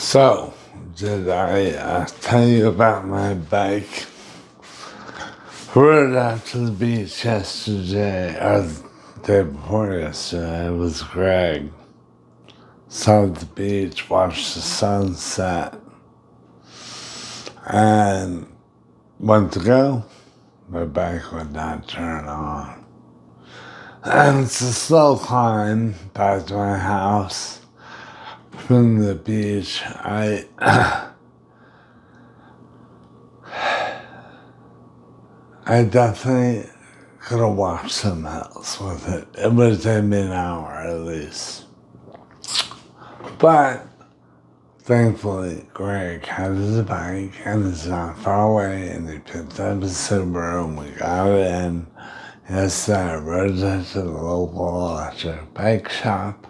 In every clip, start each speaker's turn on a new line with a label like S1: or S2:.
S1: So, did I tell you about my bike? Rode out to the beach yesterday, or the day before yesterday. It was Greg. Saw the beach, watched the sunset, and went to go. My bike would not turn on. And it's a slow climb back to my house from the beach. I definitely could have walked some else with it. It would take me an hour at least. But thankfully, Greg had his bike and it's not far away, and he picked up his Subaru and we got it in. Yesterday, I rode it to the local electric bike shop.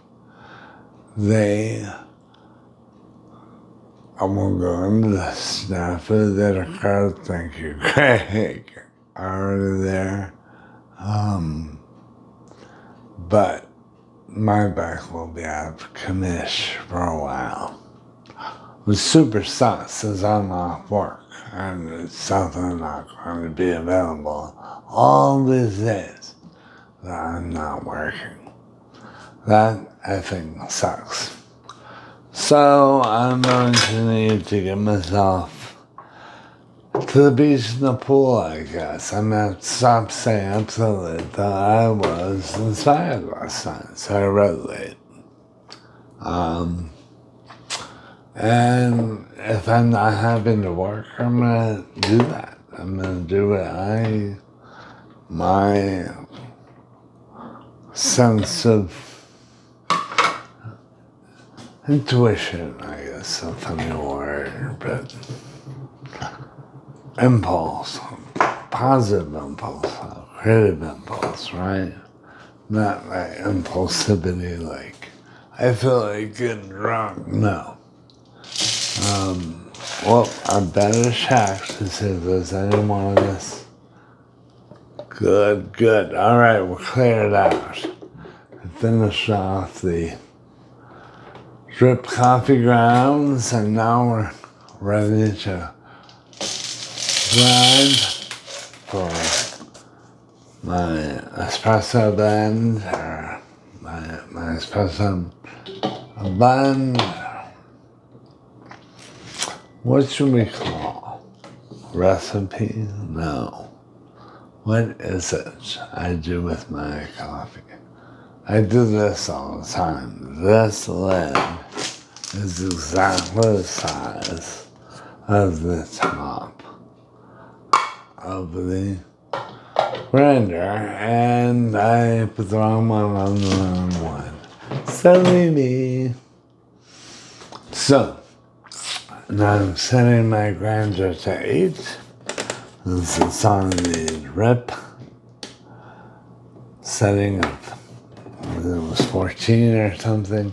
S1: I won't go into the snafu that occurred. Thank you, Greg. Already there. But my bike will be out of commission for a while. It super sucks since I'm off work and it's something not going to be available all these days that I'm not working. That, I think, sucks. So I'm going to need to get myself to the beach and the pool, I guess. I'm going to stop staying up so late that I was inspired last night, so I wrote late. And if I'm not having to work, I'm going to do that. I'm going to do what my sense of intuition, I guess, a funny word, but impulse, positive impulse, creative impulse, right? Not like impulsivity, like, I feel like getting drunk, no. Well, I better check to see if there's any more of this. Good. All right, we'll clear it out. I finished off the drip coffee grounds, and now we're ready to grind for my espresso blend, or my espresso blend. What should we call? Recipe? No. What is it I do with my coffee? I do this all the time. This lid is exactly the size of the top of the grinder, and I put the wrong one on the wrong one. Silly me. So, now I'm setting my grinder to 8. This is on the drip setting of, it was 14 or something.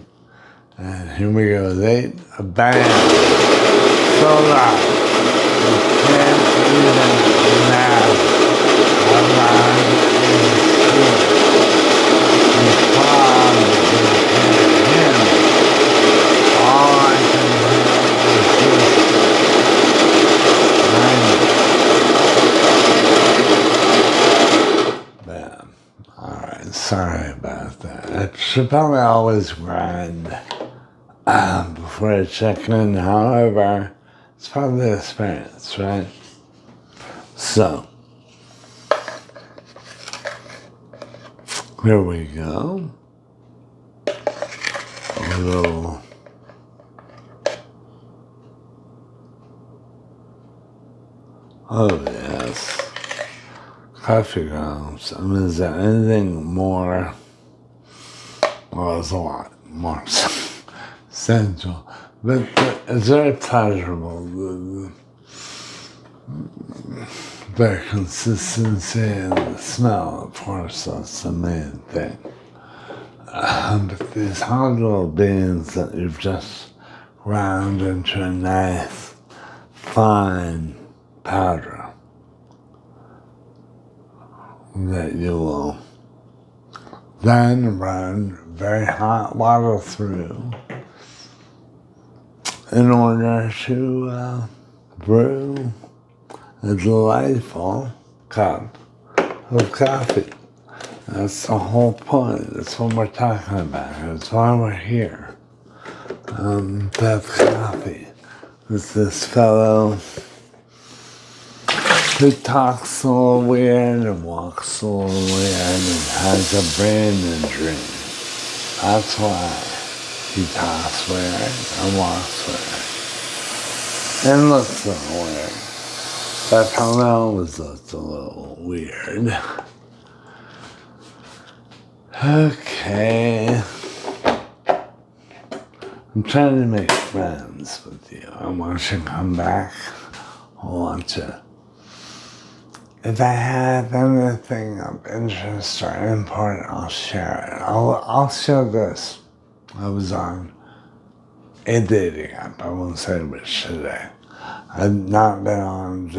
S1: And here we go with 8. Bam! So loud. You can't even imagine how loud it is. You probably can't hear me. All I can hear is this. Bam. Alright, sorry about that. I should probably always grind before I check in. However, it's part of the experience, right? So, here we go. A little yes. Coffee grounds. I mean, is there anything more? Well, there's a lot more essential, but it's very pleasurable. The consistency and the smell, of course, that's the main thing. But these hard little beans that you've just ground into a nice, fine powder that you will then run very hot water through in order to brew a delightful cup of coffee. That's the whole point. That's what we're talking about. That's why we're here. To have coffee with this fellow who talks a little weird and walks a little weird and has a brain injury. That's why he talks weird and walks weird and looks a little weird. That's how I always looked a little weird. Okay. I'm trying to make friends with you. I want you to come back. I want you. If I have anything of interest or import, I'll share it. I'll share this. I was on a dating app. I won't say which today. I've not been on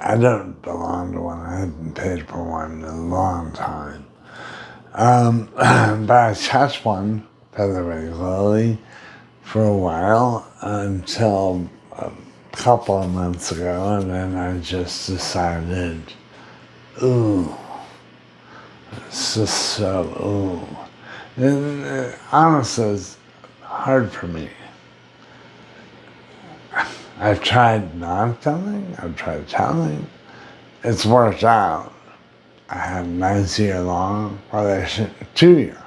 S1: I don't belong to one. I haven't paid for one in a long time. But I touched one fairly regularly for a while until a couple of months ago, and then I just decided, ooh, it's just so, ooh. And honestly, it's hard for me. I've tried not telling, I've tried telling. It's worked out. I had a nice year-long relationship, 2 year,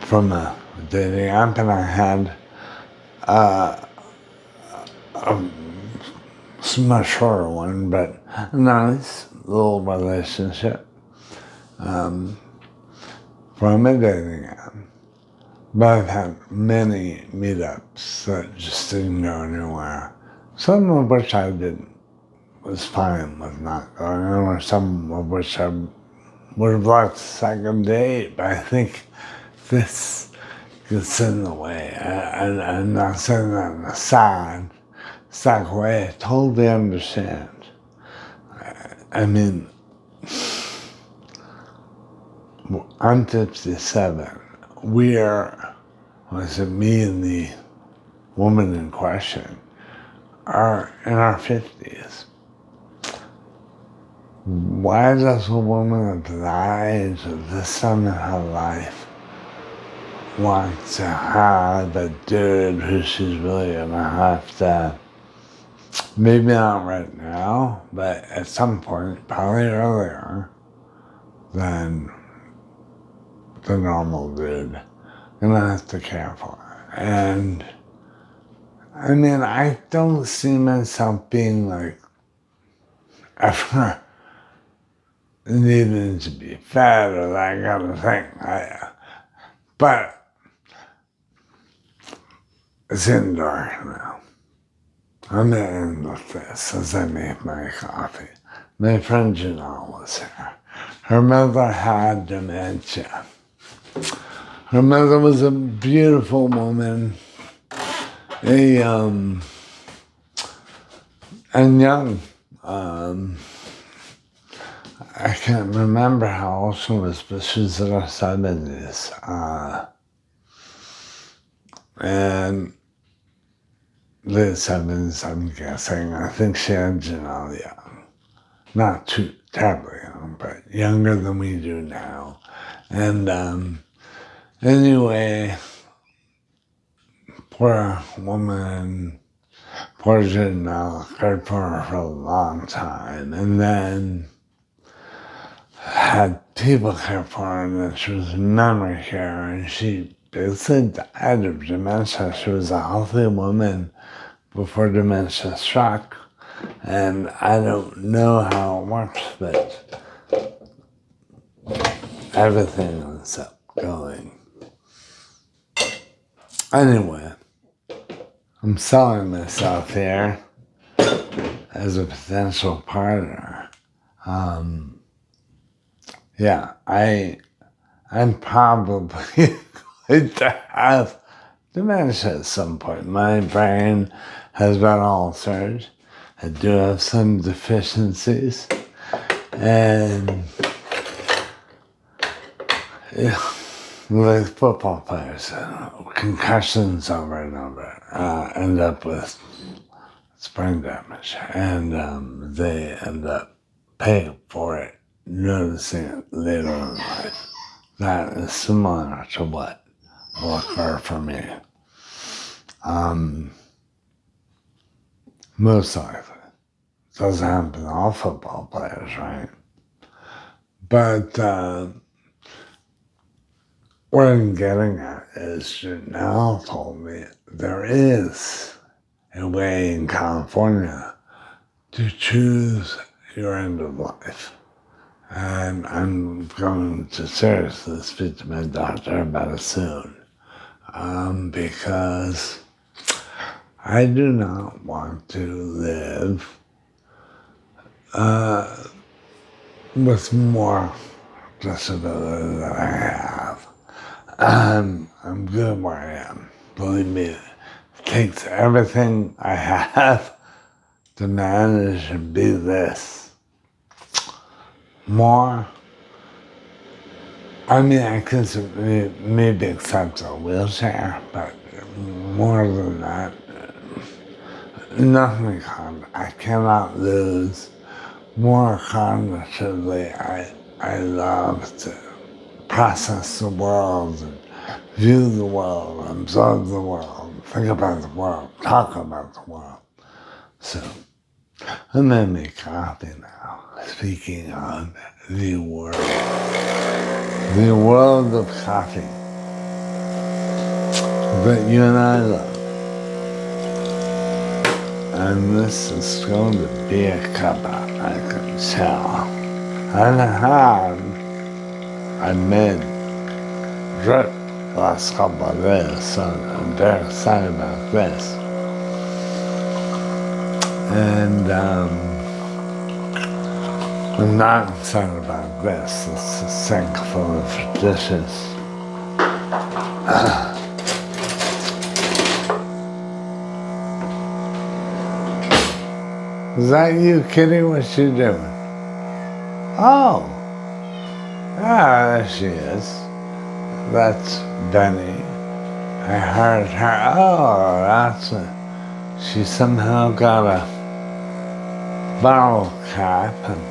S1: from a dating app, and I had a much shorter one, but a nice little relationship from a dating app. But I've had many meetups that just didn't go anywhere. Some of which I was fine with not going anywhere. Some of which I would have liked a second date, but I think this gets in the way. I'm not saying that in a sad way. I totally understand. I mean, I'm 57. Me and the woman in question are in our 50s. Why does a woman of that age, at this time in her life, want to have a dude who she's really gonna have to, maybe not right now, but at some point, probably earlier than the normal dude, gonna have to care for her. And I mean, I don't see myself being like ever needing to be fed or that kind of thing. But it's indoor now. I'm gonna end with this as I make my coffee. My friend Janelle was here. Her mother had dementia. Her mother was a beautiful woman, and young. I can't remember how old she was, but she was in her 70s. And late 70s, I'm guessing. I think she had Janelle young. Not too terribly young, but younger than we do now. And anyway, poor woman, poor Janelle, cared for her for a long time. And then had people care for her, and then she was in memory care, and she basically died of dementia. She was a healthy woman before dementia struck, and I don't know how it works, but everything ends up going. Anyway, I'm selling myself here as a potential partner. Yeah, I'm probably going to have dementia at some point. My brain has been altered. I do have some deficiencies. And like football players, concussions over and over, end up with brain damage, and they end up paying for it, noticing it later in life. That is similar to what will occur for me. Most likely. It doesn't happen to all football players, right? But what I'm getting at is Janelle told me there is a way in California to choose your end of life. And I'm going to seriously speak to my doctor about it soon. Because I do not want to live with more disability than I have. I'm good where I am. Believe me, it takes everything I have to manage and be this. More, I mean, I can maybe accept a wheelchair, but more than that, nothing. I cannot lose. More cognitively, I love to process the world and view the world, observe the world, think about the world, talk about the world. So, I'm gonna make coffee now. Speaking of the world of coffee that you and I love. And this is going to be a cuppa, I can tell. And I had a mid-drip last couple of days, so I'm very excited about this. And I'm not excited about this. It's a sink full of dishes. Is that you, Kitty? What you doing? Oh. Ah, there she is. That's Benny. I heard her. Oh, that's it. She somehow got a bottle cap and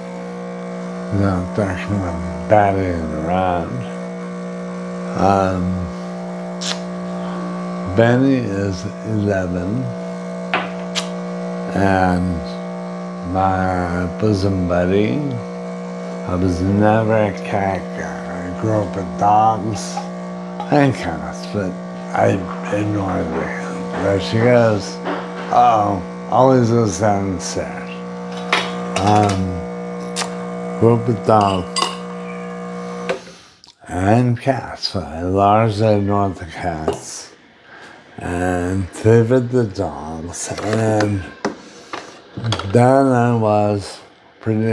S1: they're kind of batting around. Benny is 11 and my bosom buddy. I was never a cat guy. I grew up with dogs and cats, but I ignored them. There she goes. Uh-oh, always goes downstairs. Grew up with dogs and cats, but I largely ignored the cats and favored the dogs. And then I was pretty